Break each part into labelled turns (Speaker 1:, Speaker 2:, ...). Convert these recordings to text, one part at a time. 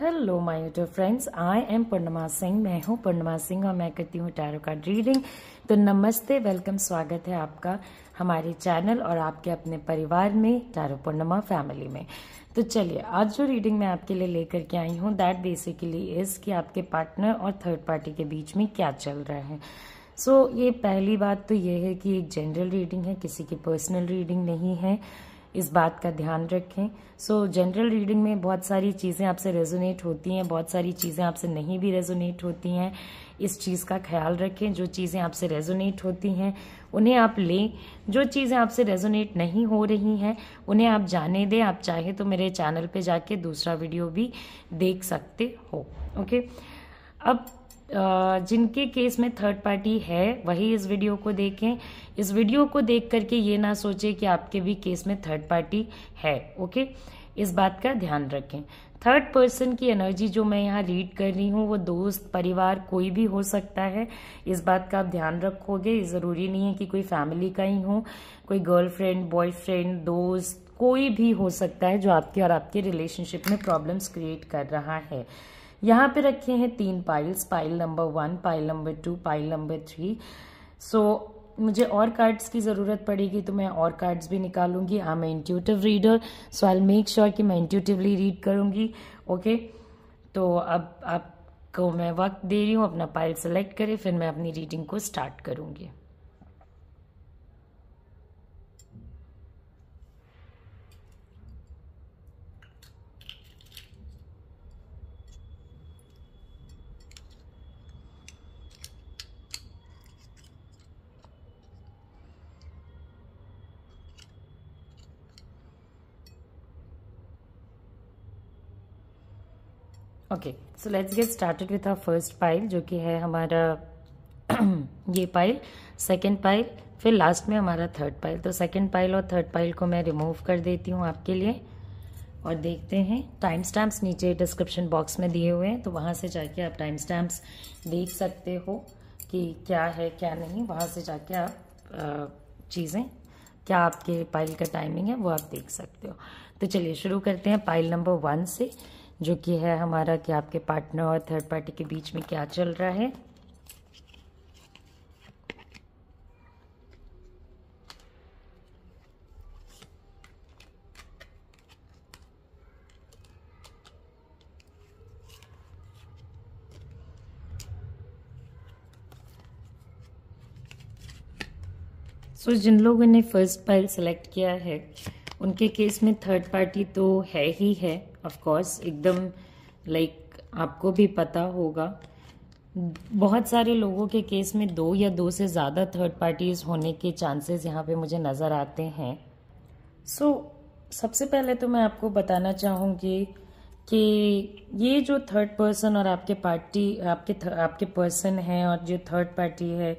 Speaker 1: Hello my YouTube friends, I am Purnima Singh. मैं हूं पूर्णिमा सिंह और मैं करती हूं टैरो कार्ड रीडिंग। तो नमस्ते, वेलकम, स्वागत है आपका हमारे चैनल और आपके अपने परिवार में, टैरो पूर्णिमा फैमिली में। तो चलिए, आज जो रीडिंग मैं आपके लिए लेकर के आई हूं दैट बेसिकली इज कि आपके पार्टनर और थर्ड पार्टी के बीच में क्या चल रहा है। ये पहली बात तो ये है कि एक जनरल रीडिंग है, किसी की पर्सनल रीडिंग नहीं है, इस बात का ध्यान रखें। जनरल रीडिंग में बहुत सारी चीज़ें आपसे रेजोनेट होती हैं, बहुत सारी चीज़ें आपसे नहीं भी रेजोनेट होती हैं। इस चीज़ का ख्याल रखें। जो चीज़ें आपसे रेजोनेट होती हैं उन्हें आप लें, जो चीज़ें आपसे रेजोनेट नहीं हो रही हैं उन्हें आप जाने दें। आप चाहे तो मेरे चैनल पे जाके दूसरा वीडियो भी देख सकते हो। ओके, अब जिनके केस में थर्ड पार्टी है वही इस वीडियो को देखें। इस वीडियो को देख करके ये ना सोचे कि आपके भी केस में थर्ड पार्टी है। ओके, इस बात का ध्यान रखें। थर्ड पर्सन की एनर्जी जो मैं यहाँ रीड कर रही हूँ वो दोस्त, परिवार, कोई भी हो सकता है। इस बात का आप ध्यान रखोगे। जरूरी नहीं है कि कोई फैमिली का ही हो, कोई गर्लफ्रेंड, बॉयफ्रेंड, दोस्त, कोई भी हो सकता है जो आपके और आपके रिलेशनशिप में प्रॉब्लम्स क्रिएट कर रहा है। यहाँ पे रखे हैं 3 piles, pile number 1, pile number 2, pile number 3। मुझे और कार्ड्स की ज़रूरत पड़ेगी तो मैं और कार्ड्स भी निकालूंगी। I am intuitive reader, so I will make sure कि मैं इंट्यूटिवली रीड करूंगी। ओके, तो अब आपको मैं वक्त दे रही हूँ, अपना पाइल सेलेक्ट करें, फिर मैं अपनी रीडिंग को स्टार्ट करूंगी। Okay, so let's get started with our first pile, जो कि है हमारा ये पाइल, सेकंड पाइल, फिर लास्ट में हमारा थर्ड पाइल। तो सेकंड पाइल और थर्ड पाइल को मैं रिमूव कर देती हूँ आपके लिए और देखते हैं। टाइम स्टैम्प्स नीचे डिस्क्रिप्शन बॉक्स में दिए हुए हैं, तो वहाँ से जाके आप टाइम स्टैम्प्स देख सकते हो कि क्या है क्या नहीं। वहाँ से जाके आप चीज़ें, क्या आपके पाइल का टाइमिंग है वो आप देख सकते हो। तो चलिए शुरू करते हैं पाइल नंबर 1 से, जो कि है हमारा कि आपके पार्टनर और थर्ड पार्टी के बीच में क्या चल रहा है। जिन लोगों ने फर्स्ट पाइल सेलेक्ट किया है उनके केस में थर्ड पार्टी तो है ही है, ऑफ कोर्स, एकदम लाइक आपको भी पता होगा। बहुत सारे लोगों के केस में 2 या 2 से ज़्यादा थर्ड पार्टीज होने के चांसेस यहाँ पे मुझे नज़र आते हैं। सबसे पहले तो मैं आपको बताना चाहूँगी कि ये जो थर्ड पर्सन और आपके आपके पर्सन है और जो थर्ड पार्टी है,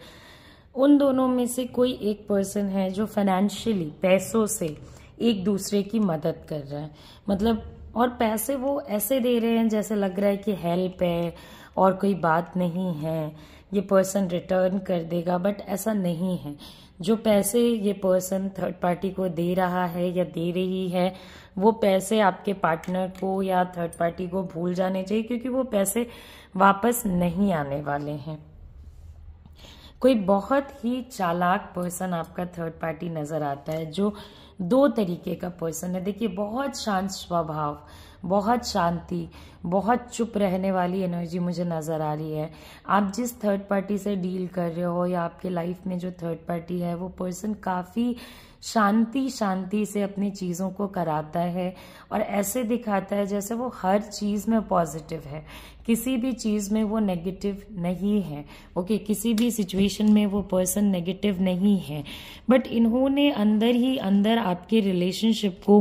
Speaker 1: उन दोनों में से कोई एक पर्सन है जो फाइनेंशियली, पैसों से एक दूसरे की मदद कर रहा है। मतलब, और पैसे वो ऐसे दे रहे हैं जैसे लग रहा है कि हेल्प है और कोई बात नहीं है, ये पर्सन रिटर्न कर देगा, बट ऐसा नहीं है। जो पैसे ये पर्सन थर्ड पार्टी को दे रहा है या दे रही है, वो पैसे आपके पार्टनर को या थर्ड पार्टी को भूल जाने चाहिए, क्योंकि वो पैसे वापस नहीं आने वाले हैं। कोई बहुत ही चालाक पर्सन आपका थर्ड पार्टी नजर आता है, जो 2 तरीके का पर्सन है। देखिए, बहुत शांत स्वभाव, बहुत शांति, बहुत चुप रहने वाली एनर्जी मुझे नजर आ रही है। आप जिस थर्ड पार्टी से डील कर रहे हो या आपके लाइफ में जो थर्ड पार्टी है, वो पर्सन काफी शांति से अपनी चीजों को कराता है और ऐसे दिखाता है जैसे वो हर चीज में पॉजिटिव है, किसी भी चीज में वो नेगेटिव नहीं है। ओके, किसी भी सिचुएशन में वो पर्सन नेगेटिव नहीं है, बट इन्होंने अंदर ही अंदर आपके रिलेशनशिप को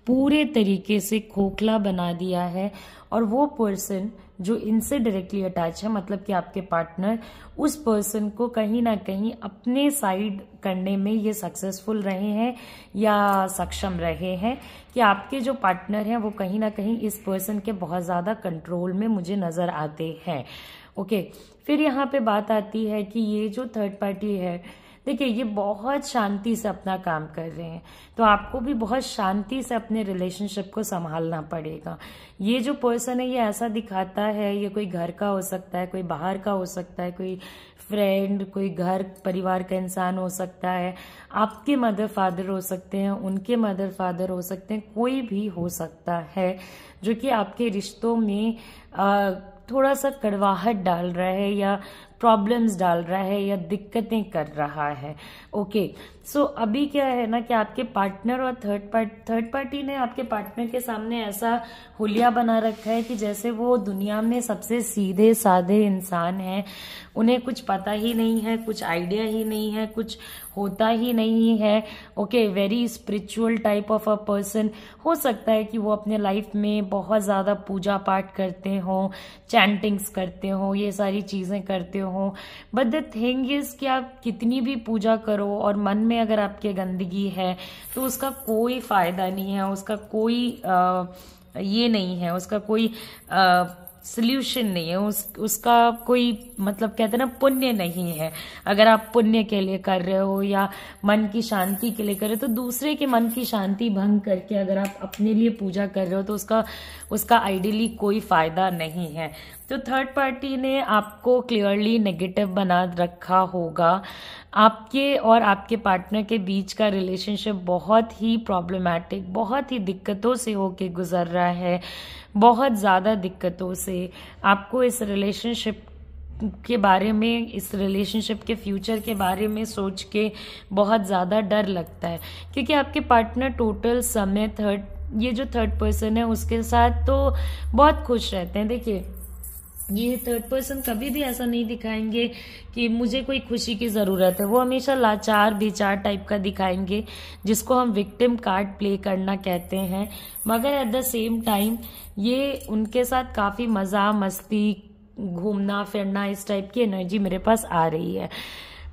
Speaker 1: पूरे तरीके से खोखला बना दिया है। और वो पर्सन जो इनसे डायरेक्टली अटैच है, मतलब कि आपके पार्टनर, उस पर्सन को कहीं ना कहीं अपने साइड करने में ये सक्सेसफुल रहे हैं या सक्षम रहे हैं कि आपके जो पार्टनर हैं वो कहीं ना कहीं इस पर्सन के बहुत ज्यादा कंट्रोल में मुझे नजर आते हैं। ओके, फिर यहाँ पे बात आती है कि ये जो थर्ड पार्टी है, देखिए ये बहुत शांति से अपना काम कर रहे हैं, तो आपको भी बहुत शांति से अपने रिलेशनशिप को संभालना पड़ेगा। ये जो पर्सन है ये ऐसा दिखाता है, ये कोई घर का हो सकता है, कोई बाहर का हो सकता है, कोई फ्रेंड, कोई घर परिवार का इंसान हो सकता है, आपके मदर फादर हो सकते हैं, उनके मदर फादर हो सकते हैं, कोई भी हो सकता है जो कि आपके रिश्तों में थोड़ा सा कड़वाहट डाल रहा है या प्रॉब्लम्स डाल रहा है या दिक्कतें कर रहा है। ओके, सो अभी क्या है ना कि आपके पार्टनर और थर्ड पार्टी ने आपके पार्टनर के सामने ऐसा हुलिया बना रखा है कि जैसे वो दुनिया में सबसे सीधे साधे इंसान हैं, उन्हें कुछ पता ही नहीं है, कुछ आइडिया ही नहीं है, कुछ होता ही नहीं है। Okay, very spiritual type of a person. हो सकता है कि वो अपने लाइफ में बहुत ज्यादा पूजा पाठ करते हों, चैंटिंग्स करते हों, ये सारी चीजें करते हों, बट द थिंग इज कि आप कितनी भी पूजा करो और मन में अगर आपके गंदगी है तो उसका कोई फायदा नहीं है, उसका कोई ये नहीं है, उसका कोई सोल्यूशन नहीं है, उसका कोई मतलब कहते हैं ना पुण्य नहीं है। अगर आप पुण्य के लिए कर रहे हो या मन की शांति के लिए कर रहे हो, तो दूसरे के मन की शांति भंग करके अगर आप अपने लिए पूजा कर रहे हो तो उसका आइडियली कोई फायदा नहीं है। तो थर्ड पार्टी ने आपको क्लियरली नेगेटिव बना रखा होगा। आपके और आपके पार्टनर के बीच का रिलेशनशिप बहुत ही प्रॉब्लमैटिक, बहुत ही दिक्कतों से होके गुजर रहा है, बहुत ज़्यादा दिक्कतों से। आपको इस रिलेशनशिप के बारे में, इस रिलेशनशिप के फ्यूचर के बारे में सोच के बहुत ज़्यादा डर लगता है, क्योंकि आपके पार्टनर टोटल समय ये जो थर्ड पर्सन है उसके साथ तो बहुत खुश रहते हैं। देखिए ये थर्ड पर्सन कभी भी ऐसा नहीं दिखाएंगे कि मुझे कोई खुशी की ज़रूरत है, वो हमेशा लाचार बेचार टाइप का दिखाएंगे, जिसको हम विक्टिम कार्ड प्ले करना कहते हैं। मगर एट द सेम टाइम ये उनके साथ काफ़ी मज़ा मस्ती, घूमना फिरना, इस टाइप की एनर्जी मेरे पास आ रही है।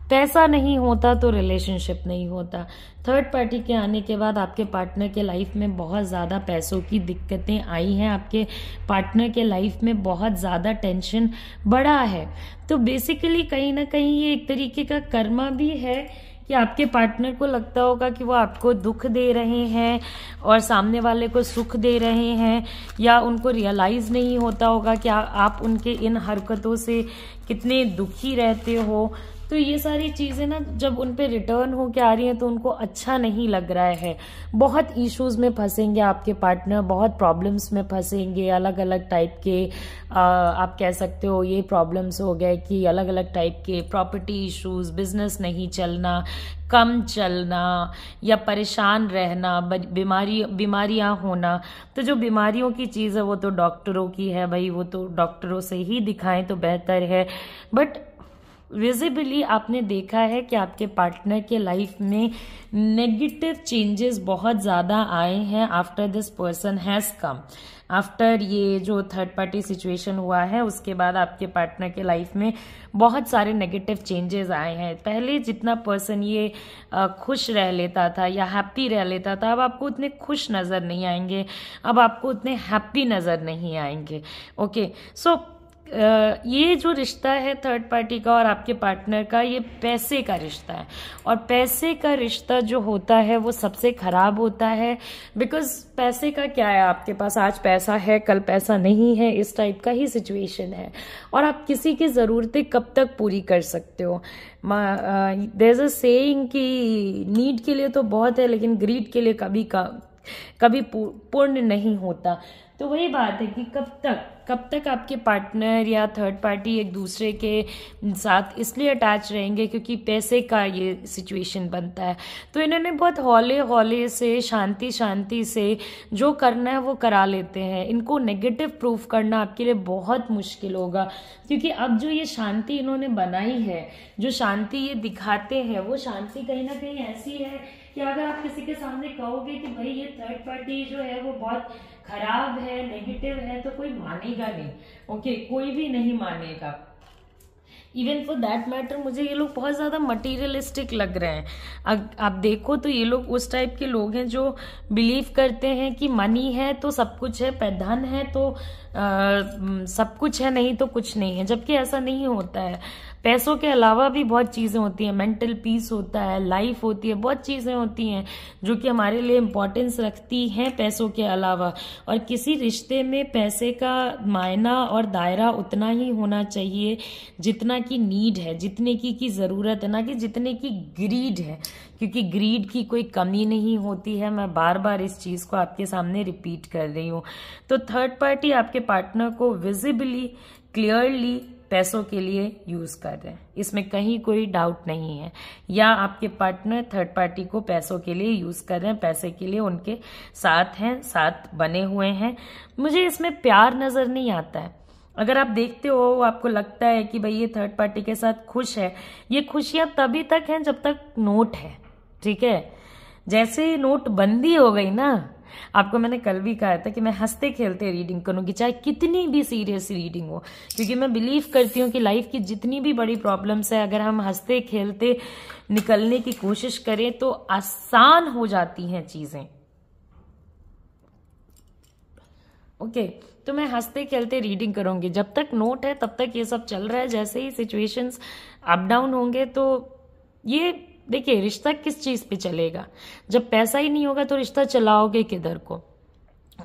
Speaker 1: पैसा नहीं होता तो रिलेशनशिप नहीं होता। थर्ड पार्टी के आने के बाद आपके पार्टनर के लाइफ में बहुत ज़्यादा पैसों की दिक्कतें आई हैं, आपके पार्टनर के लाइफ में बहुत ज़्यादा टेंशन बढ़ा है। तो बेसिकली कहीं ना कहीं ये एक तरीके का कर्मा भी है कि आपके पार्टनर को लगता होगा कि वो आपको दुख दे रहे हैं और सामने वाले को सुख दे रहे हैं, या उनको रियलाइज़ नहीं होता होगा कि आप उनके इन हरकतों से कितने दुखी रहते हो। तो ये सारी चीज़ें ना जब उन पे रिटर्न हो के आ रही हैं तो उनको अच्छा नहीं लग रहा है। बहुत इश्यूज में फंसेंगे आपके पार्टनर, बहुत प्रॉब्लम्स में फंसेंगे, अलग अलग टाइप के आप कह सकते हो ये प्रॉब्लम्स हो गए कि अलग अलग टाइप के प्रॉपर्टी इश्यूज, बिजनेस नहीं चलना, कम चलना या परेशान रहना, बीमारियां होना। तो जो बीमारियों की चीज़ है वो तो डॉक्टरों की है भाई, वो तो डॉक्टरों से ही दिखाएं तो बेहतर है। बट विजिबली आपने देखा है कि आपके पार्टनर के लाइफ में नेगेटिव चेंजेस बहुत ज़्यादा आए हैं after this person has come. After ये जो थर्ड पार्टी सिचुएशन हुआ है उसके बाद आपके पार्टनर के लाइफ में बहुत सारे नेगेटिव चेंजेस आए हैं। पहले जितना पर्सन ये खुश रह लेता था या हैप्पी रह लेता था, अब आपको उतने खुश नज़र नहीं आएंगे, अब आपको उतने हैप्पी नज़र नहीं आएंगे। ओके, सो ये जो रिश्ता है थर्ड पार्टी का और आपके पार्टनर का, ये पैसे का रिश्ता है, और पैसे का रिश्ता जो होता है वो सबसे खराब होता है। बिकॉज पैसे का क्या है, आपके पास आज पैसा है कल पैसा नहीं है, इस टाइप का ही सिचुएशन है। और आप किसी की ज़रूरतें कब तक पूरी कर सकते हो। देयर इज अ सेइंग कि नीड के लिए तो बहुत है लेकिन ग्रीड के लिए कभी पूर्ण नहीं होता। तो वही बात है कि कब तक आपके पार्टनर या थर्ड पार्टी एक दूसरे के साथ इसलिए अटैच रहेंगे क्योंकि पैसे का ये सिचुएशन बनता है। तो इन्होंने बहुत हौले हौले से, शांति शांति से जो करना है वो करा लेते हैं। इनको नेगेटिव प्रूफ करना आपके लिए बहुत मुश्किल होगा, क्योंकि अब जो ये शांति इन्होंने बनाई है, जो शांति ये दिखाते हैं, वो शांति कहीं ना कहीं ऐसी है कि अगर आप किसी के सामने कहोगे कि भाई ये थर्ड पार्टी जो है वो बहुत खराब है, नेगेटिव है, तो कोई मानेगा नहीं। ओके, कोई भी नहीं मानेगा। इवन फॉर दैट मैटर मुझे ये लोग बहुत ज़्यादा मटीरियलिस्टिक लग रहे हैं। आप देखो तो ये लोग उस टाइप के लोग हैं जो बिलीव करते हैं कि मनी है तो सब कुछ है, धन है तो सब कुछ है, नहीं तो कुछ नहीं है, जबकि ऐसा नहीं होता है। पैसों के अलावा भी बहुत चीजें होती हैं, मेंटल पीस होता है, लाइफ होती है, बहुत चीजें होती हैं जो कि हमारे लिए इम्पोर्टेंस रखती हैं पैसों के अलावा। और किसी रिश्ते में पैसे का मायना और दायरा उतना ही होना चाहिए जितना की नीड है, जितने की जरूरत है, ना कि जितने की ग्रीड है, क्योंकि ग्रीड की कोई कमी नहीं होती है। मैं बार बार इस चीज को आपके सामने रिपीट कर रही हूँ। तो थर्ड पार्टी आपके पार्टनर को विजिबली, क्लियरली पैसों के लिए यूज कर रहे हैं, इसमें कहीं कोई डाउट नहीं है। या आपके पार्टनर थर्ड पार्टी को पैसों के लिए यूज कर रहे हैं, पैसे के लिए उनके साथ हैं, साथ बने हुए हैं। मुझे इसमें प्यार नजर नहीं आता है। अगर आप देखते हो, आपको लगता है कि भाई ये थर्ड पार्टी के साथ खुश है, ये खुशियां तभी तक हैं जब तक नोट है, ठीक है। जैसे ही नोट बंदी हो गई ना, आपको मैंने कल भी कहा था कि मैं हंसते खेलते रीडिंग करूंगी, चाहे कितनी भी सीरियस रीडिंग हो, क्योंकि मैं बिलीव करती हूँ कि लाइफ की जितनी भी बड़ी प्रॉब्लम्स है, अगर हम हंसते खेलते निकलने की कोशिश करें तो आसान हो जाती हैं चीजें। ओके, तो मैं हंसते खेलते रीडिंग करूंगी, जब तक नोट है तब तक ये सब चल रहा है। जैसे ही सिचुएशंस अप डाउन होंगे तो ये देखिए, रिश्ता किस चीज पे चलेगा? जब पैसा ही नहीं होगा तो रिश्ता चलाओगे किधर को?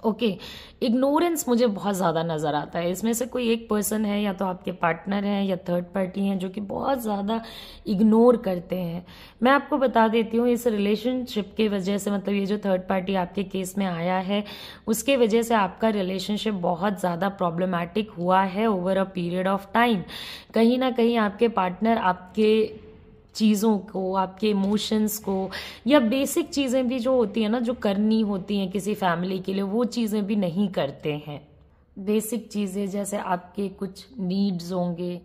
Speaker 1: ओके, इग्नोरेंस मुझे बहुत ज्यादा नजर आता है। इसमें से कोई एक पर्सन है, या तो आपके पार्टनर है या थर्ड पार्टी है, जो कि बहुत ज्यादा इग्नोर करते हैं। मैं आपको बता देती हूँ, इस रिलेशनशिप की वजह से, मतलब ये जो थर्ड पार्टी आपके केस में आया है, उसके वजह से आपका रिलेशनशिप बहुत ज्यादा प्रॉब्लमैटिक हुआ है over a period of time. कहीं ना कहीं आपके पार्टनर आपके चीज़ों को, आपके इमोशंस को, या बेसिक चीज़ें भी जो होती है ना, जो करनी होती हैं किसी फैमिली के लिए, वो चीज़ें भी नहीं करते हैं। बेसिक चीज़ें जैसे आपके कुछ नीड्स होंगे,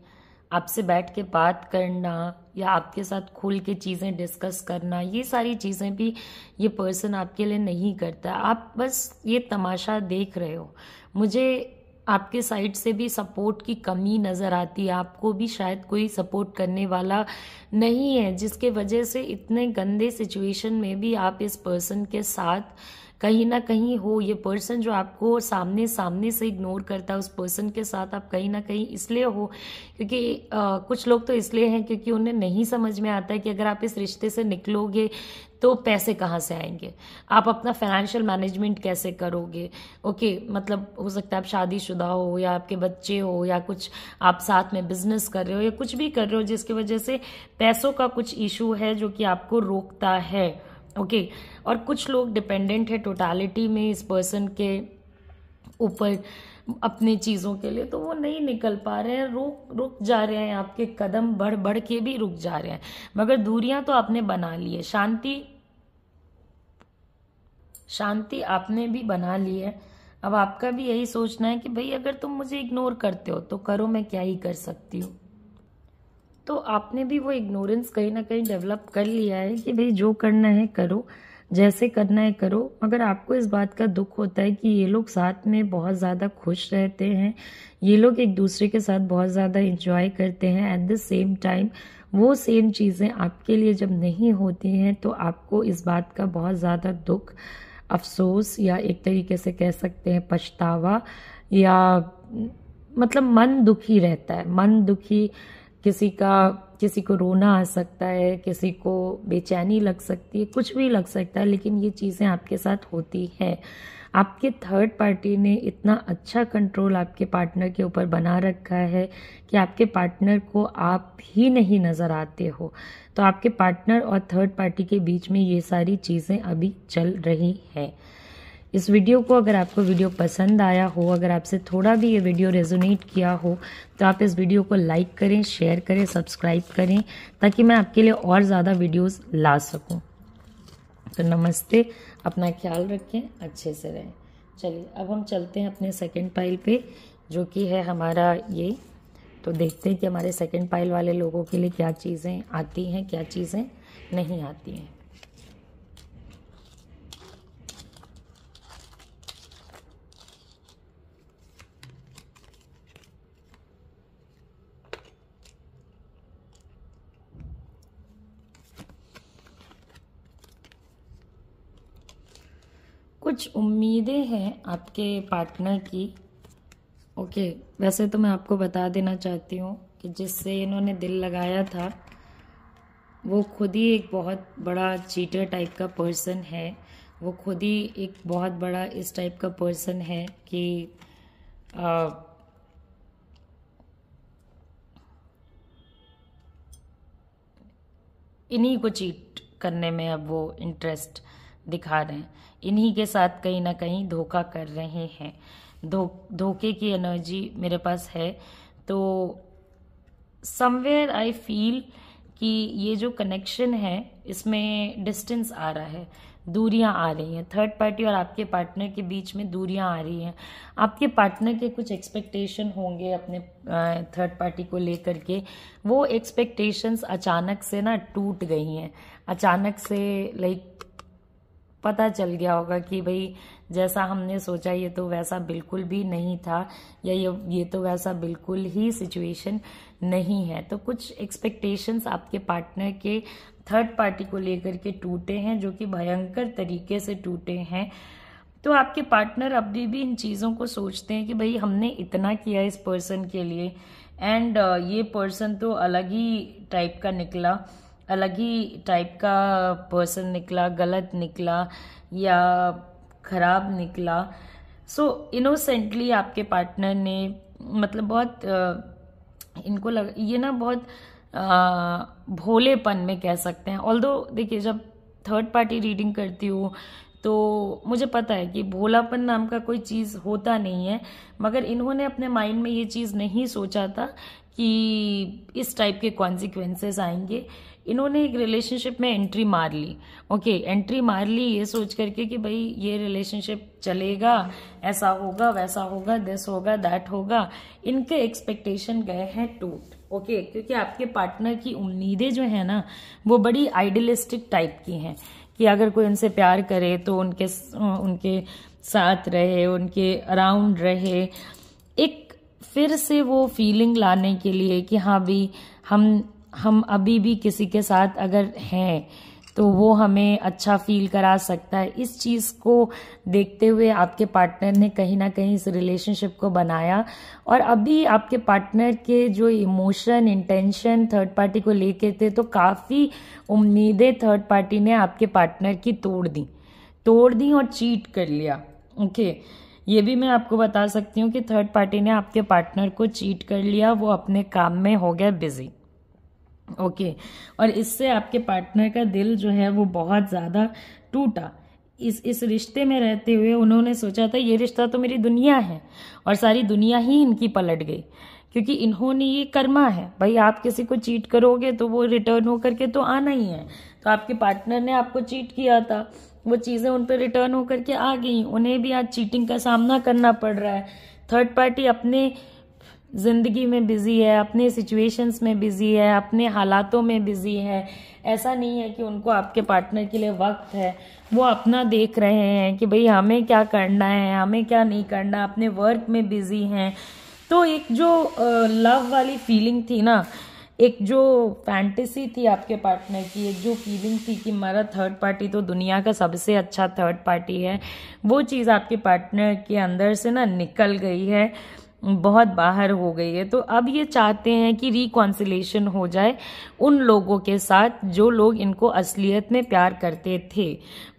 Speaker 1: आपसे बैठ के बात करना या आपके साथ खुल के चीज़ें डिस्कस करना, ये सारी चीज़ें भी ये पर्सन आपके लिए नहीं करता। आप बस ये तमाशा देख रहे हो। मुझे आपके साइड से भी सपोर्ट की कमी नज़र आती है। आपको भी शायद कोई सपोर्ट करने वाला नहीं है, जिसके वजह से इतने गंदे सिचुएशन में भी आप इस पर्सन के साथ कहीं ना कहीं हो। ये पर्सन जो आपको सामने से इग्नोर करता है, उस पर्सन के साथ आप कहीं ना कहीं इसलिए हो क्योंकि कुछ लोग तो इसलिए हैं क्योंकि उन्हें नहीं समझ में आता है कि अगर आप इस रिश्ते से निकलोगे तो पैसे कहाँ से आएंगे, आप अपना फाइनेंशियल मैनेजमेंट कैसे करोगे। ओके, मतलब हो सकता है आप शादीशुदा हो या आपके बच्चे हो या कुछ आप साथ में बिजनेस कर रहे हो या कुछ भी कर रहे हो, जिसकी वजह से पैसों का कुछ इशू है जो कि आपको रोकता है। ओके, और कुछ लोग डिपेंडेंट है टोटालिटी में इस पर्सन के ऊपर अपने चीज़ों के लिए, तो वो नहीं निकल पा रहे हैं, रुक जा रहे हैं, आपके कदम बढ़ बढ़ के भी रुक जा रहे हैं। मगर दूरियां तो आपने बना ली है, शांति आपने भी बना ली है। अब आपका भी यही सोचना है कि भाई अगर तुम मुझे इग्नोर करते हो तो करो, मैं क्या ही कर सकती हूँ। तो आपने भी वो इग्नोरेंस कहीं ना कहीं डेवलप कर लिया है कि भाई जो करना है करो, जैसे करना है करो। मगर आपको इस बात का दुख होता है कि ये लोग साथ में बहुत ज़्यादा खुश रहते हैं, ये लोग एक दूसरे के साथ बहुत ज़्यादा इंजॉय करते हैं। एट द सेम टाइम वो सेम चीज़ें आपके लिए जब नहीं होती हैं तो आपको इस बात का बहुत ज़्यादा दुख, अफसोस, या एक तरीके से कह सकते हैं पछतावा, या मतलब मन दुखी रहता है। मन दुखी, किसी को रोना आ सकता है, किसी को बेचैनी लग सकती है, कुछ भी लग सकता है, लेकिन ये चीज़ें आपके साथ होती हैं। आपके थर्ड पार्टी ने इतना अच्छा कंट्रोल आपके पार्टनर के ऊपर बना रखा है कि आपके पार्टनर को आप ही नहीं नज़र आते हो। तो आपके पार्टनर और थर्ड पार्टी के बीच में ये सारी चीज़ें अभी चल रही हैं। इस वीडियो को, अगर आपको वीडियो पसंद आया हो, अगर आपसे थोड़ा भी ये वीडियो रेजोनेट किया हो, तो आप इस वीडियो को लाइक करें, शेयर करें, सब्सक्राइब करें, ताकि मैं आपके लिए और ज़्यादा वीडियोस ला सकूं। तो नमस्ते, अपना ख्याल रखें, अच्छे से रहें। चलिए अब हम चलते हैं अपने सेकंड पाइल पे, जो कि है हमारा ये। तो देखते हैं कि हमारे सेकंड पाइल वाले लोगों के लिए क्या चीज़ें आती हैं, क्या चीज़ें नहीं आती हैं। कुछ उम्मीदें हैं आपके पार्टनर की ओके, वैसे तो मैं आपको बता देना चाहती हूँ कि जिससे इन्होंने दिल लगाया था वो खुद ही एक बहुत बड़ा चीटर टाइप का पर्सन है। वो खुद ही एक बहुत बड़ा इस टाइप का पर्सन है कि इन्हीं को चीट करने में अब वो इंटरेस्ट दिखा रहे हैं, इन्हीं के साथ कहीं ना कहीं धोखा कर रहे हैं। धोखे की एनर्जी मेरे पास है। तो समवेयर आई फील कि ये जो कनेक्शन है इसमें डिस्टेंस आ रहा है, दूरियां आ रही हैं। थर्ड पार्टी और आपके पार्टनर के बीच में दूरियां आ रही हैं। आपके पार्टनर के कुछ एक्सपेक्टेशन होंगे अपने थर्ड पार्टी को लेकर के, वो एक्सपेक्टेशंस अचानक से ना टूट गई हैं। अचानक से लाइक पता चल गया होगा कि भाई जैसा हमने सोचा ये तो वैसा बिल्कुल भी नहीं था, या ये तो वैसा बिल्कुल ही सिचुएशन नहीं है। तो कुछ एक्सपेक्टेशंस आपके पार्टनर के थर्ड पार्टी को लेकर के टूटे हैं, जो कि भयंकर तरीके से टूटे हैं। तो आपके पार्टनर अभी भी इन चीज़ों को सोचते हैं कि भाई हमने इतना किया इस पर्सन के लिए, एंड ये पर्सन तो अलग ही टाइप का निकला, अलग ही टाइप का पर्सन निकला, गलत निकला या खराब निकला। सो इनोसेंटली आपके पार्टनर ने मतलब बहुत इनको ये ना बहुत भोलेपन में कह सकते हैं। ऑल्दो देखिए, जब थर्ड पार्टी रीडिंग करती हूँ तो मुझे पता है कि भोलापन नाम का कोई चीज़ होता नहीं है, मगर इन्होंने अपने माइंड में ये चीज़ नहीं सोचा था कि इस टाइप के कॉन्सिक्वेंसेस आएंगे। इन्होंने एक रिलेशनशिप में एंट्री मार ली। ओके, एंट्री मार ली ये सोच करके कि भाई ये रिलेशनशिप चलेगा, ऐसा होगा, वैसा होगा, दिस होगा, दैट होगा। इनके एक्सपेक्टेशन गए हैं टूट। ओके, क्योंकि आपके पार्टनर की उम्मीदें जो है ना वो बड़ी आइडियलिस्टिक टाइप की हैं कि अगर कोई उनसे प्यार करे तो उनके साथ रहे, उनके अराउंड रहे, एक फिर से वो फीलिंग लाने के लिए कि हाँ भी हम अभी भी किसी के साथ अगर हैं तो वो हमें अच्छा फील करा सकता है। इस चीज़ को देखते हुए आपके पार्टनर ने कहीं ना कहीं इस रिलेशनशिप को बनाया, और अभी आपके पार्टनर के जो इमोशन, इंटेंशन थर्ड पार्टी को लेके थे, तो काफ़ी उम्मीदें थर्ड पार्टी ने आपके पार्टनर की तोड़ दी और चीट कर लिया। ओके, ये भी मैं आपको बता सकती हूँ कि थर्ड पार्टी ने आपके पार्टनर को चीट कर लिया, वो अपने काम में हो गया बिजी। ओके, और इससे आपके पार्टनर का दिल जो है वो बहुत ज़्यादा टूटा। इस रिश्ते में रहते हुए उन्होंने सोचा था ये रिश्ता तो मेरी दुनिया है, और सारी दुनिया ही इनकी पलट गई, क्योंकि इन्होंने ये कर्मा है भाई, आप किसी को चीट करोगे तो वो रिटर्न होकर के तो आना ही है। तो आपके पार्टनर ने आपको चीट किया था, वो चीज़ें उन पर रिटर्न होकर के आ गई, उन्हें भी आज चीटिंग का सामना करना पड़ रहा है। थर्ड पार्टी अपने जिंदगी में बिजी है, अपने सिचुएशंस में बिजी है, अपने हालातों में बिजी है। ऐसा नहीं है कि उनको आपके पार्टनर के लिए वक्त है, वो अपना देख रहे हैं कि भाई हमें क्या करना है, हमें क्या नहीं करना, अपने वर्क में बिजी हैं। तो एक जो लव वाली फीलिंग थी ना, एक जो फैंटेसी थी आपके पार्टनर की, एक जो फीलिंग थी कि हमारा थर्ड पार्टी तो दुनिया का सबसे अच्छा थर्ड पार्टी है, वो चीज़ आपके पार्टनर के अंदर से ना निकल गई है, बहुत बाहर हो गई है। तो अब ये चाहते हैं कि रिकॉन्सिलेशन हो जाए उन लोगों के साथ जो लोग इनको असलियत में प्यार करते थे।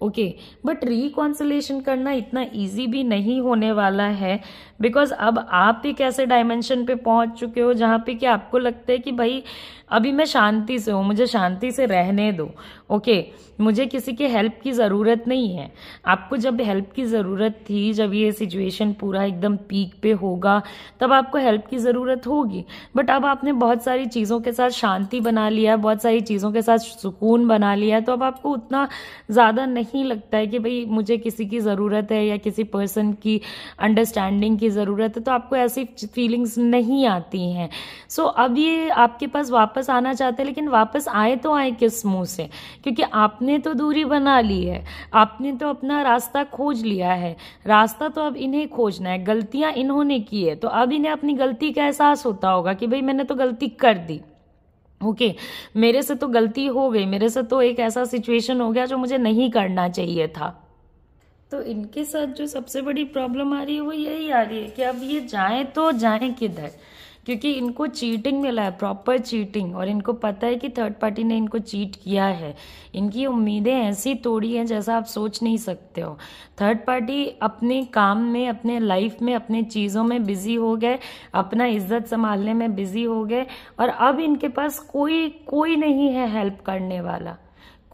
Speaker 1: ओके, बट रिकॉन्सिलेशन करना इतना इजी भी नहीं होने वाला है, बिकॉज अब आप एक ऐसे डायमेंशन पे पहुंच चुके हो जहाँ पे कि आपको लगता है कि भाई अभी मैं शांति से हूँ, मुझे शांति से रहने दो। ओके, मुझे किसी के हेल्प की ज़रूरत नहीं है। आपको जब हेल्प की ज़रूरत थी, जब ये सिचुएशन पूरा एकदम पीक पे होगा तब आपको हेल्प की ज़रूरत होगी, बट अब आपने बहुत सारी चीज़ों के साथ शांति बना लिया, बहुत सारी चीज़ों के साथ सुकून बना लिया, तो अब आपको उतना ज़्यादा नहीं लगता है कि भाई मुझे किसी की ज़रूरत है या किसी पर्सन की अंडरस्टैंडिंग की ज़रूरत है, तो आपको ऐसी फीलिंग्स नहीं आती हैं। सो अब ये आपके पास वापस आना चाहते हैं, लेकिन वापस आए तो आए किस मुंह से, क्योंकि आपने तो दूरी बना ली है, आपने तो अपना रास्ता खोज लिया है। रास्ता तो अब इन्हें खोजना है, गलतियां इन्होंने की है, तो अब इन्हें अपनी गलती का एहसास होता होगा कि भाई मैंने तो गलती कर दी। ओके, मेरे से तो गलती हो गई, मेरे से तो एक ऐसा सिचुएशन हो गया जो मुझे नहीं करना चाहिए था। तो इनके साथ जो सबसे बड़ी प्रॉब्लम आ रही है वो यही आ रही है कि अब ये जाएं तो जाएं किधर, क्योंकि इनको चीटिंग मिला है, प्रॉपर चीटिंग, और इनको पता है कि थर्ड पार्टी ने इनको चीट किया है। इनकी उम्मीदें ऐसी तोड़ी हैं जैसा आप सोच नहीं सकते हो। थर्ड पार्टी अपने काम में, अपने लाइफ में, अपने चीज़ों में बिजी हो गए, अपना इज्जत संभालने में बिजी हो गए, और अब इनके पास कोई नहीं है हेल्प करने वाला,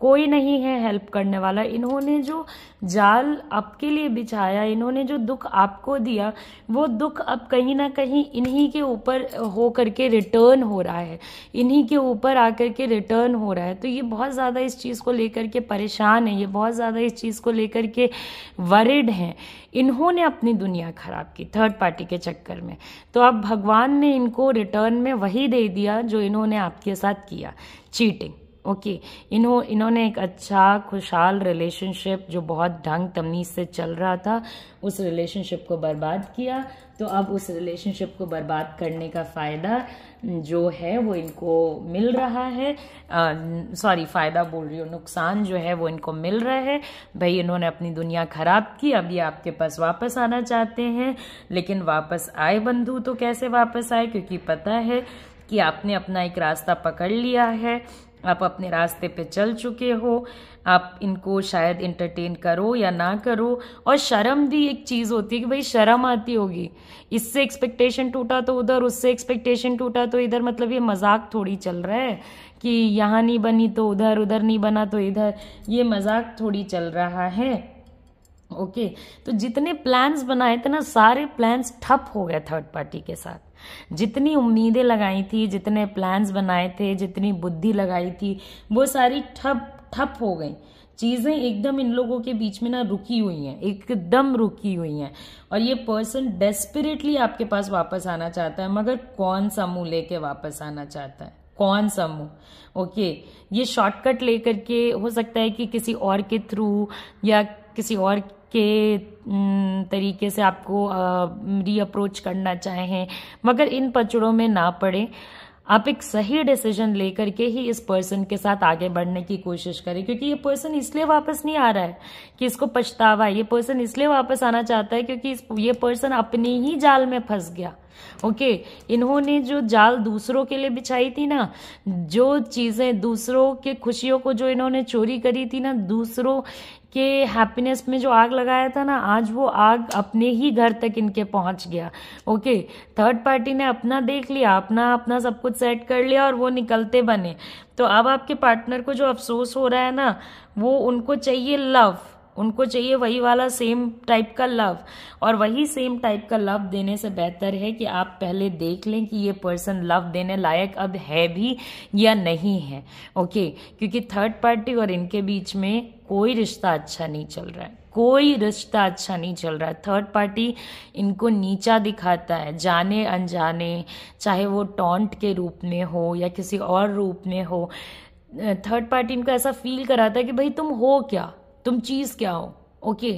Speaker 1: कोई नहीं है हेल्प करने वाला। इन्होंने जो जाल आपके लिए बिछाया, इन्होंने जो दुख आपको दिया, वो दुख अब कहीं ना कहीं इन्हीं के ऊपर हो करके रिटर्न हो रहा है, इन्हीं के ऊपर आकर के रिटर्न हो रहा है। तो ये बहुत ज़्यादा इस चीज़ को लेकर के परेशान है, ये बहुत ज़्यादा इस चीज़ को लेकर के वरिड हैं। इन्होंने अपनी दुनिया खराब की थर्ड पार्टी के चक्कर में, तो अब भगवान ने इनको रिटर्न में वही दे दिया जो इन्होंने आपके साथ किया, चीटिंग। ओके, इन्होंने एक अच्छा खुशहाल रिलेशनशिप जो बहुत ढंग तमीज से चल रहा था, उस रिलेशनशिप को बर्बाद किया। तो अब उस रिलेशनशिप को बर्बाद करने का फ़ायदा जो है वो इनको मिल रहा है, सॉरी फ़ायदा बोल रही हूँ, नुकसान जो है वो इनको मिल रहा है। भाई इन्होंने अपनी दुनिया खराब की, अब ये आपके पास वापस आना चाहते हैं, लेकिन वापस आए बंधु तो कैसे वापस आए, क्योंकि पता है कि आपने अपना एक रास्ता पकड़ लिया है, आप अपने रास्ते पे चल चुके हो। आप इनको शायद इंटरटेन करो या ना करो, और शर्म भी एक चीज़ होती है कि भाई शर्म आती होगी, इससे एक्सपेक्टेशन टूटा तो उधर, उससे एक्सपेक्टेशन टूटा तो इधर, मतलब ये मजाक थोड़ी चल रहा है कि यहाँ नहीं बनी तो उधर, उधर नहीं बना तो इधर, ये मजाक थोड़ी चल रहा है। ओके, तो जितने प्लान्स बनाए थे ना, सारे प्लान्स ठप हो गए थर्ड पार्टी के साथ। जितनी उम्मीदें लगाई थी, जितने प्लान्स बनाए थे, जितनी बुद्धि लगाई थी, वो सारी ठप हो गई। चीज़ें एकदम इन लोगों के बीच में ना रुकी हुई हैं, एकदम रुकी हुई हैं। और ये पर्सन डेस्परेटली आपके पास वापस आना चाहता है, मगर कौन सा मुंह लेके वापस आना चाहता है, कौन सा मुंह। ओके, ये शॉर्टकट लेकर के, हो सकता है कि किसी और के थ्रू या किसी और के तरीके से आपको रीअप्रोच करना चाहें, मगर इन पचड़ों में ना पड़े। आप एक सही डिसीजन लेकर के ही इस पर्सन के साथ आगे बढ़ने की कोशिश करें, क्योंकि ये पर्सन इसलिए वापस नहीं आ रहा है कि इसको पछतावा है, ये पर्सन इसलिए वापस आना चाहता है क्योंकि ये पर्सन अपने ही जाल में फंस गया। ओके, इन्होंने जो जाल दूसरों के लिए बिछाई थी ना, जो चीजें दूसरों के खुशियों को जो इन्होंने चोरी करी थी ना, दूसरों के हैप्पीनेस में जो आग लगाया था ना, आज वो आग अपने ही घर तक इनके पहुंच गया। ओके, थर्ड पार्टी ने अपना देख लिया, अपना सब कुछ सेट कर लिया और वो निकलते बने। तो अब आपके पार्टनर को जो अफसोस हो रहा है ना, वो उनको चाहिए लव, उनको चाहिए वही वाला सेम टाइप का लव, और वही सेम टाइप का लव देने से बेहतर है कि आप पहले देख लें कि ये पर्सन लव देने लायक अब है भी या नहीं है। ओके, क्योंकि थर्ड पार्टी और इनके बीच में कोई रिश्ता अच्छा नहीं चल रहा है, कोई रिश्ता अच्छा नहीं चल रहा है। थर्ड पार्टी इनको नीचा दिखाता है, जाने अनजाने, चाहे वो टॉन्ट के रूप में हो या किसी और रूप में हो। थर्ड पार्टी इनको ऐसा फील कराता है कि भाई तुम हो क्या, तुम चीज क्या हो। ओके,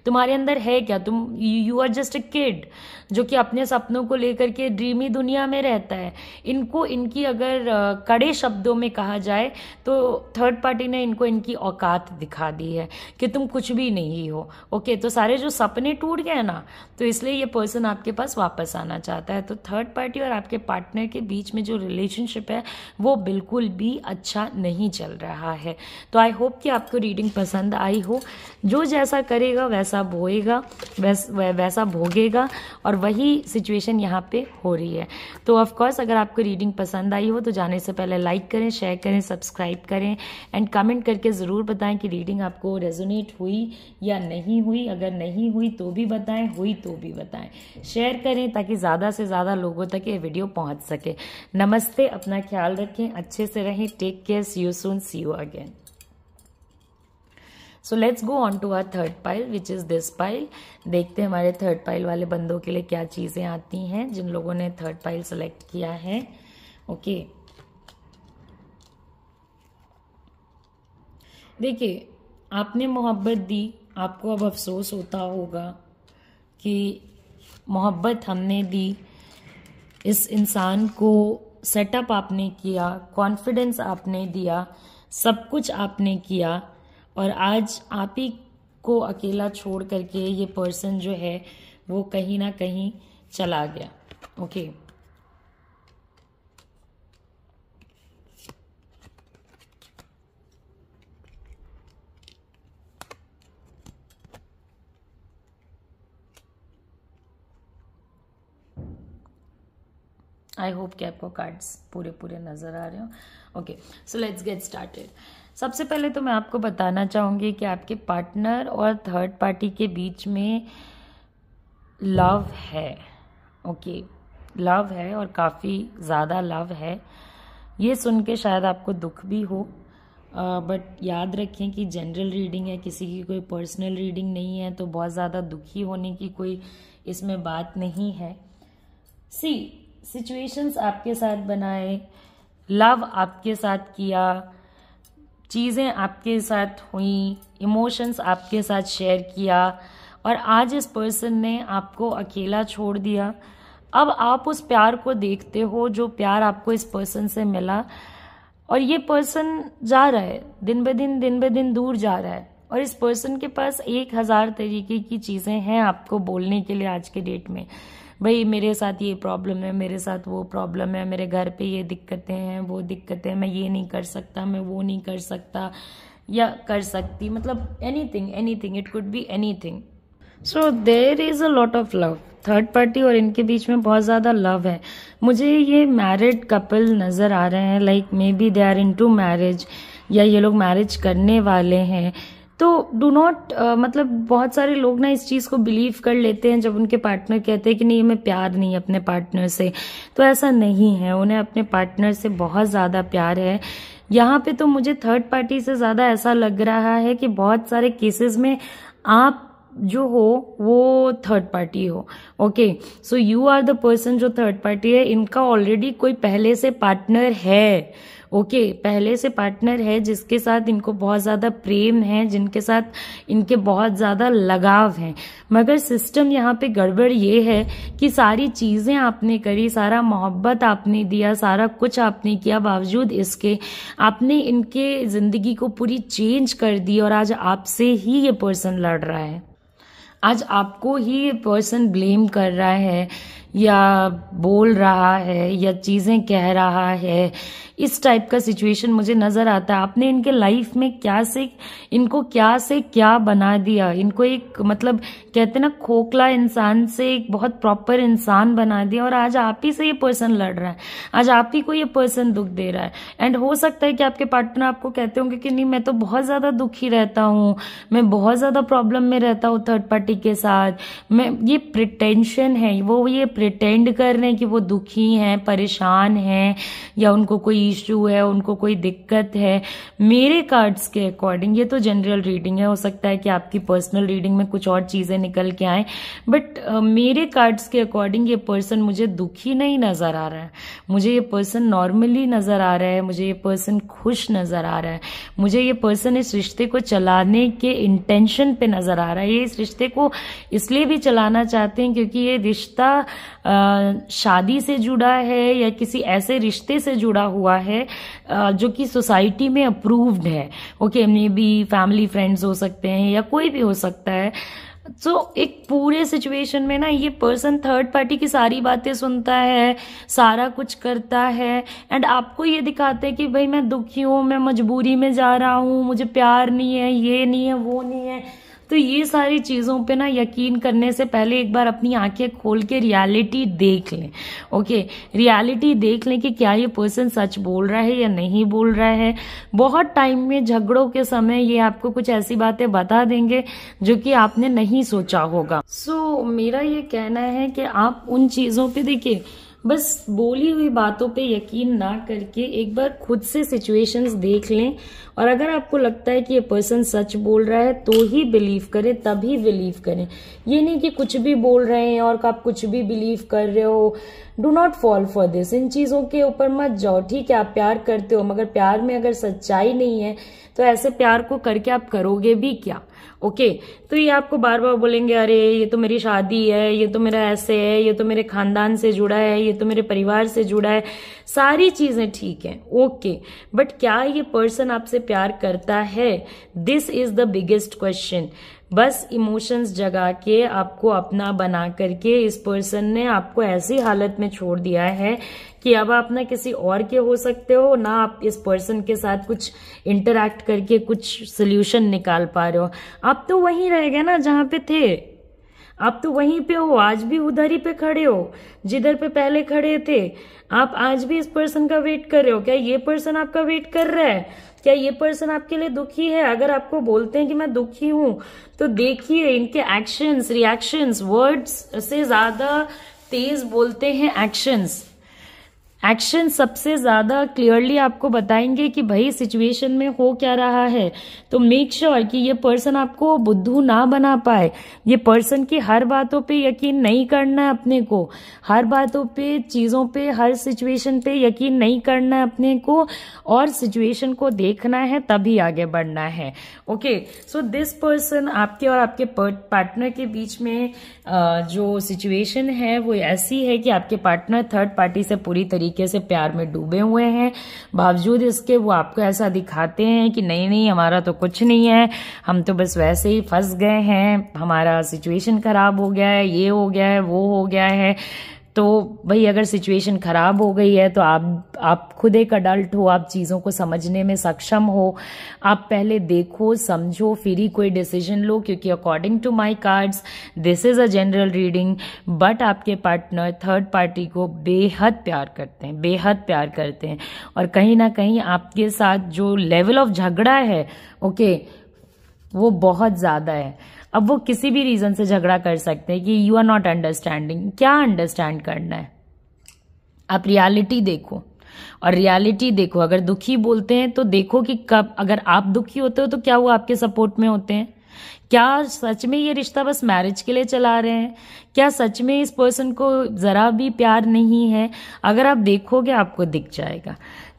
Speaker 1: तुम्हारे अंदर है क्या, तुम you are just a kid जो कि अपने सपनों को लेकर के ड्रीमी दुनिया में रहता है। इनको इनकी अगर कड़े शब्दों में कहा जाए तो थर्ड पार्टी ने इनको इनकी औकात दिखा दी है कि तुम कुछ भी नहीं हो। ओके, तो सारे जो सपने टूट गए ना, तो इसलिए ये पर्सन आपके पास वापस आना चाहता है। तो थर्ड पार्टी और आपके पार्टनर के बीच में जो रिलेशनशिप है वो बिल्कुल भी अच्छा नहीं चल रहा है। तो आई होप कि आपको रीडिंग पसंद आई हो। जो जैसा करेगा वैसा बोएगा, वैसा भोगेगा, और वही सिचुएशन यहाँ पे हो रही है। तो ऑफ कोर्स अगर आपको रीडिंग पसंद आई हो तो जाने से पहले लाइक करें, शेयर करें, सब्सक्राइब करें एंड कमेंट करके ज़रूर बताएं कि रीडिंग आपको रेजोनेट हुई या नहीं हुई। अगर नहीं हुई तो भी बताएं, हुई तो भी बताएं। शेयर करें ताकि ज़्यादा से ज़्यादा लोगों तक ये वीडियो पहुँच सके। नमस्ते, अपना ख्याल रखें, अच्छे से रहें, take care, see you soon, see you again. So let's go on to our third pile which is this pile. देखते हैं हमारे थर्ड पाइल वाले बंदों के लिए क्या चीजें आती हैं, जिन लोगों ने थर्ड पाइल सेलेक्ट किया है। ओके, देखिए, आपने मोहब्बत दी, आपको अब अफसोस होता होगा कि मोहब्बत हमने दी, इस इंसान को सेटअप आपने किया, कॉन्फिडेंस आपने दिया, सब कुछ आपने किया, और आज आप ही को अकेला छोड़ करके ये पर्सन जो है वो कहीं ना कहीं चला गया। ओके, आई होप कि आपको कार्ड्स पूरे पूरे नज़र आ रहे हो। Okay, so let's get started. सबसे पहले तो मैं आपको बताना चाहूँगी कि आपके पार्टनर और थर्ड पार्टी के बीच में लव है। ओके, लव है और काफ़ी ज़्यादा लव है। ये सुन के शायद आपको दुख भी हो, बट याद रखें कि जनरल रीडिंग है, किसी की कोई पर्सनल रीडिंग नहीं है, तो बहुत ज़्यादा दुखी होने की कोई इसमें बात नहीं है। सिचुएशंस आपके साथ बनाए, लव आपके साथ किया, चीज़ें आपके साथ हुई, इमोशंस आपके साथ शेयर किया, और आज इस पर्सन ने आपको अकेला छोड़ दिया। अब आप उस प्यार को देखते हो जो प्यार आपको इस पर्सन से मिला, और ये पर्सन जा रहा है, दिन ब दिन दूर जा रहा है, और इस पर्सन के पास 1000 तरीके की चीज़ें हैं आपको बोलने के लिए आज के डेट में। भाई मेरे साथ ये प्रॉब्लम है, मेरे साथ वो प्रॉब्लम है, मेरे घर पे ये दिक्कतें हैं, वो दिक्कतें, मैं ये नहीं कर सकता, मैं वो नहीं कर सकता या कर सकती, मतलब anything, it could be anything. So there is a lot of love. Third party और इनके बीच में बहुत ज़्यादा लव है। मुझे ये मैरिड कपल नज़र आ रहे हैं, like maybe they are into marriage, या ये लोग मैरिज करने वाले हैं। तो डू नॉट मतलब बहुत सारे लोग ना इस चीज़ को बिलीव कर लेते हैं जब उनके पार्टनर कहते हैं कि नहीं हमें प्यार नहीं है अपने पार्टनर से, तो ऐसा नहीं है, उन्हें अपने पार्टनर से बहुत ज़्यादा प्यार है। यहाँ पे तो मुझे थर्ड पार्टी से ज़्यादा ऐसा लग रहा है कि बहुत सारे केसेस में आप जो हो वो थर्ड पार्टी हो। Okay, so you are the person जो थर्ड पार्टी है, इनका ऑलरेडी कोई पहले से पार्टनर है। ओके, पहले से पार्टनर है जिसके साथ इनको बहुत ज़्यादा प्रेम है, जिनके साथ इनके बहुत ज़्यादा लगाव है, मगर सिस्टम यहाँ पे गड़बड़ ये है कि सारी चीज़ें आपने करी, सारा मोहब्बत आपने दिया, सारा कुछ आपने किया, बावजूद इसके आपने इनके ज़िंदगी को पूरी चेंज कर दी, और आज आपसे ही ये पर्सन लड़ रहा है, आज आपको ही ये पर्सन ब्लेम कर रहा है या बोल रहा है या चीज़ें कह रहा है। इस टाइप का सिचुएशन मुझे नज़र आता है। आपने इनके लाइफ में इनको क्या से क्या बना दिया, इनको एक मतलब कहते ना खोखला इंसान से एक बहुत प्रॉपर इंसान बना दिया, और आज आप ही से ये पर्सन लड़ रहा है, आज आप ही को ये पर्सन दुख दे रहा है। एंड हो सकता है कि आपके पार्टनर आपको कहते होंगे कि नहीं मैं तो बहुत ज़्यादा दुखी रहता हूँ, मैं बहुत ज़्यादा प्रॉब्लम में रहता हूँ थर्ड पार्टी के साथ, मैं ये प्रिटेंशन है, वो ये प्रिटेंड कर रहे हैं कि वो दुखी हैं, परेशान हैं, या उनको कोई इश्यू है, उनको कोई दिक्कत है। मेरे कार्ड्स के अकॉर्डिंग, ये तो जनरल रीडिंग है, हो सकता है कि आपकी पर्सनल रीडिंग में कुछ और चीजें निकल के आए, बट मेरे कार्ड्स के अकॉर्डिंग ये पर्सन मुझे दुखी नहीं नजर आ रहा है, मुझे ये पर्सन नॉर्मली नजर आ रहा है, मुझे ये पर्सन खुश नजर आ रहा है, मुझे ये पर्सन इस रिश्ते को चलाने के इंटेंशन पे नजर आ रहा है। ये इस रिश्ते को इसलिए भी चलाना चाहते हैं क्योंकि ये रिश्ता शादी से जुड़ा है या किसी ऐसे रिश्ते से जुड़ा हुआ है जो कि सोसाइटी में अप्रूव्ड है। Okay, may be family friends हो सकते हैं या कोई भी हो सकता है। एक पूरे सिचुएशन में ना ये पर्सन थर्ड पार्टी की सारी बातें सुनता है, सारा कुछ करता है, एंड आपको ये दिखाते हैं कि भाई मैं दुखी हूं, मैं मजबूरी में जा रहा हूं, मुझे प्यार नहीं है, ये नहीं है, वो नहीं है। तो ये सारी चीज़ों पे ना यकीन करने से पहले एक बार अपनी आंखें खोल के रियलिटी देख लें। ओके, रियलिटी देख लें कि क्या ये पर्सन सच बोल रहा है या नहीं बोल रहा है। बहुत टाइम में झगड़ों के समय ये आपको कुछ ऐसी बातें बता देंगे जो कि आपने नहीं सोचा होगा। मेरा ये कहना है कि आप उन चीज़ों पे देखिए, बस बोली हुई बातों पे यकीन ना करके एक बार खुद से सिचुएशंस देख लें, और अगर आपको लगता है कि ये पर्सन सच बोल रहा है तो ही बिलीव करें, तभी बिलीव करें। ये नहीं कि कुछ भी बोल रहे हैं और आप कुछ भी बिलीव कर रहे हो। Do not fall for this, इन चीज़ों के ऊपर मत जाओ। ठीक है, आप प्यार करते हो, मगर प्यार में अगर सच्चाई नहीं है तो ऐसे प्यार को करके आप करोगे भी क्या। ओके, तो ये आपको बार बार बोलेंगे अरे ये तो मेरी शादी है, ये तो मेरा ऐसे है, ये तो मेरे खानदान से जुड़ा है, ये तो मेरे परिवार से जुड़ा है। सारी चीजें ठीक है, ओके, बट क्या ये पर्सन आपसे प्यार करता है? This is the biggest question. बस इमोशंस जगा के आपको अपना बना करके इस पर्सन ने आपको ऐसी हालत में छोड़ दिया है कि अब आप ना किसी और के हो सकते हो, ना आप इस पर्सन के साथ कुछ इंटरैक्ट करके कुछ सोल्यूशन निकाल पा रहे हो। आप तो वहीं रह गए ना जहां पे थे, आप तो वहीं पे हो, आज भी उधर ही पे खड़े हो जिधर पे पहले खड़े थे। आप आज भी इस पर्सन का वेट कर रहे हो। क्या ये पर्सन आपका वेट कर रहा है? क्या ये पर्सन आपके लिए दुखी है? अगर आपको बोलते हैं कि मैं दुखी हूं, तो देखिए इनके एक्शंस, रिएक्शंस, वर्ड्स से ज्यादा तेज बोलते हैं एक्शंस। एक्शन सबसे ज्यादा क्लियरली आपको बताएंगे कि भाई सिचुएशन में हो क्या रहा है। तो मेक श्योर कि ये पर्सन आपको बुद्धू ना बना पाए। ये पर्सन की हर बातों पे यकीन नहीं करना है अपने को, हर बातों पे, चीजों पे, हर सिचुएशन पे यकीन नहीं करना है अपने को, और सिचुएशन को देखना है तभी आगे बढ़ना है। ओके, सो दिस पर्सन, आपके और आपके पार्टनर के बीच में जो सिचुएशन है वो ऐसी है कि आपके पार्टनर थर्ड पार्टी से पूरी तरीके से प्यार में डूबे हुए हैं। बावजूद इसके वो आपको ऐसा दिखाते हैं कि नहीं नहीं, हमारा तो कुछ नहीं है, हम तो बस वैसे ही फंस गए हैं, हमारा सिचुएशन खराब हो गया है, ये हो गया है, वो हो गया है। तो भाई अगर सिचुएशन खराब हो गई है तो आप खुद एक अडल्ट हो, आप चीजों को समझने में सक्षम हो। आप पहले देखो, समझो, फिर ही कोई डिसीजन लो, क्योंकि according to my cards this is a general reading. But आपके पार्टनर थर्ड पार्टी को बेहद प्यार करते हैं, बेहद प्यार करते हैं, और कहीं ना कहीं आपके साथ जो लेवल ऑफ झगड़ा है, ओके, वो बहुत ज्यादा है। अब वो किसी भी रीजन से झगड़ा कर सकते हैं कि यू आर नॉट अंडरस्टैंडिंग। क्या अंडरस्टैंड करना है? आप रियलिटी देखो, और रियलिटी देखो। अगर दुखी बोलते हैं तो देखो कि कब, अगर आप दुखी होते हो तो क्या वो आपके सपोर्ट में होते हैं? क्या सच में ये रिश्ता बस मैरिज के लिए चला रहे हैं? क्या सच में इस पर्सन को जरा भी प्यार नहीं है? अगर आप देखोगे आपको दिख जाएगा।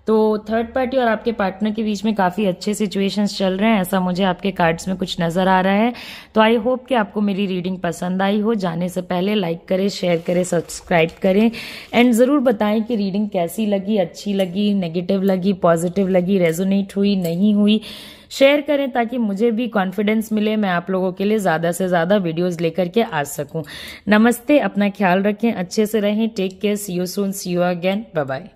Speaker 1: तो थर्ड पार्टी और आपके पार्टनर के बीच में काफी अच्छे सिचुएशंस चल रहे हैं, ऐसा मुझे आपके कार्ड्स में कुछ नजर आ रहा है। तो आई होप कि आपको मेरी रीडिंग पसंद आई हो। जाने से पहले लाइक करें, शेयर करें, सब्सक्राइब करें, एंड जरूर बताएं कि रीडिंग कैसी लगी, अच्छी लगी, नेगेटिव लगी, पॉजिटिव लगी, रेजोनेट हुई, नहीं हुई। शेयर करें ताकि मुझे भी कॉन्फिडेंस मिले, मैं आप लोगों के लिए ज्यादा से ज्यादा वीडियोस लेकर के आ सकूं। नमस्ते, अपना ख्याल रखें, अच्छे से रहें, take care, see you soon, see you again, bye bye.